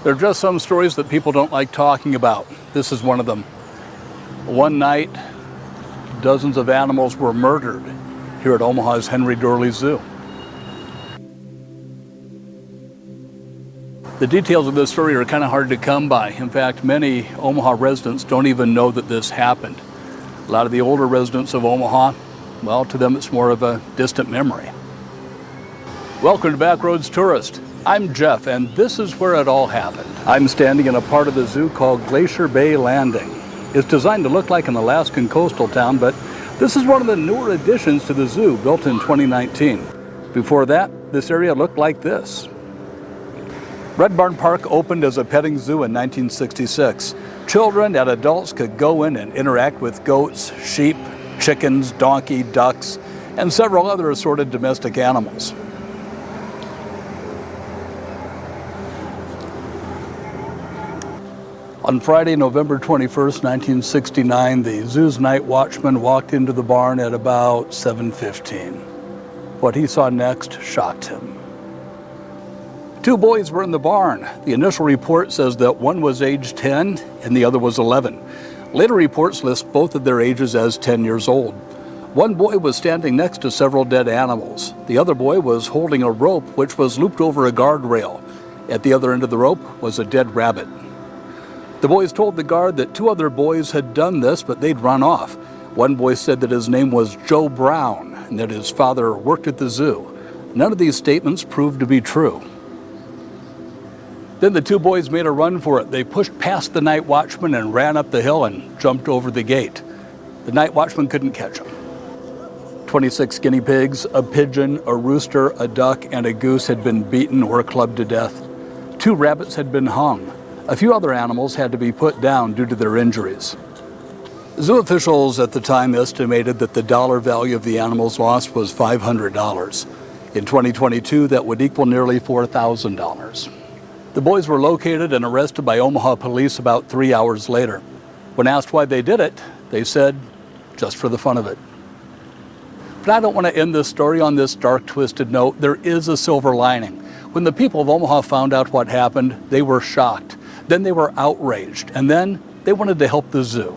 They're just some stories that people don't like talking about. This is one of them. One night, dozens of animals were murdered here at Omaha's Henry Doorly Zoo. The details of this story are kind of hard to come by. In fact, many Omaha residents don't even know that this happened. A lot of the older residents of Omaha, well, to them it's more of a distant memory. Welcome to Backroads Tourist. I'm Jeff, and this is where it all happened. I'm standing in a part of the zoo called Glacier Bay Landing. It's designed to look like an Alaskan coastal town, but this is one of the newer additions to the zoo, built in 2019. Before that, this area looked like this. Red Barn Park opened as a petting zoo in 1966. Children and adults could go in and interact with goats, sheep, chickens, donkey, ducks, and several other assorted domestic animals. On Friday, November 21st, 1969, the zoo's night watchman walked into the barn at about 7:15. What he saw next shocked him. Two boys were in the barn. The initial report says that one was age 10 and the other was 11. Later reports list both of their ages as 10 years old. One boy was standing next to several dead animals. The other boy was holding a rope which was looped over a guardrail. At the other end of the rope was a dead rabbit. The boys told the guard that two other boys had done this, but they'd run off. One boy said that his name was Joe Brown and that his father worked at the zoo. None of these statements proved to be true. Then the two boys made a run for it. They pushed past the night watchman and ran up the hill and jumped over the gate. The night watchman couldn't catch them. 26 guinea pigs, a pigeon, a rooster, a duck, and a goose had been beaten or clubbed to death. 2 rabbits had been hung. A few other animals had to be put down due to their injuries. Zoo officials at the time estimated that the dollar value of the animals lost was $500. In 2022, that would equal nearly $4,000. The boys were located and arrested by Omaha police about 3 hours later. When asked why they did it, they said, just for the fun of it. But I don't want to end this story on this dark, twisted note. There is a silver lining. When the people of Omaha found out what happened, they were shocked. Then they were outraged, and then they wanted to help the zoo.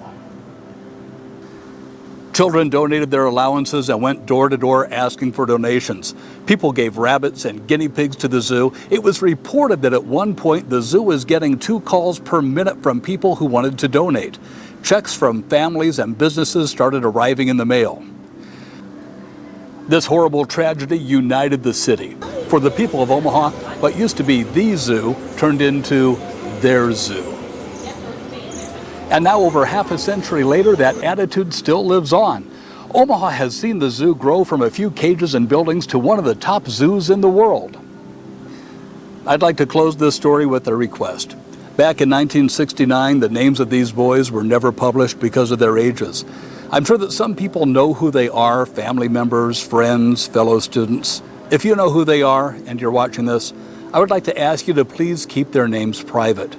Children donated their allowances and went door to door asking for donations. People gave rabbits and guinea pigs to the zoo. It was reported that at one point the zoo was getting 2 calls per minute from people who wanted to donate. Checks from families and businesses started arriving in the mail. This horrible tragedy united the city. For the people of Omaha, what used to be the zoo turned into their zoo. And now, over half a century later, that attitude still lives on. Omaha has seen the zoo grow from a few cages and buildings to one of the top zoos in the world. I'd like to close this story with a request. Back in 1969, the names of these boys were never published because of their ages. I'm sure that some people know who they are, family members, friends, fellow students. If you know who they are and you're watching this, I would like to ask you to please keep their names private.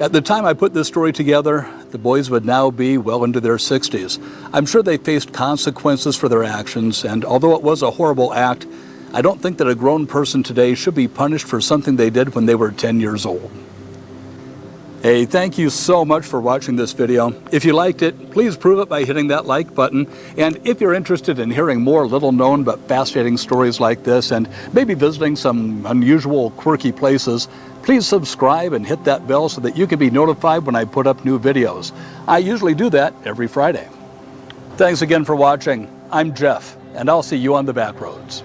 At the time I put this story together, the boys would now be well into their 60s. I'm sure they faced consequences for their actions, and although it was a horrible act, I don't think that a grown person today should be punished for something they did when they were 10 years old. Hey, thank you so much for watching this video. If you liked it, please prove it by hitting that like button. And if you're interested in hearing more little-known but fascinating stories like this and maybe visiting some unusual, quirky places, please subscribe and hit that bell so that you can be notified when I put up new videos. I usually do that every Friday. Thanks again for watching. I'm Jeff, and I'll see you on the back roads.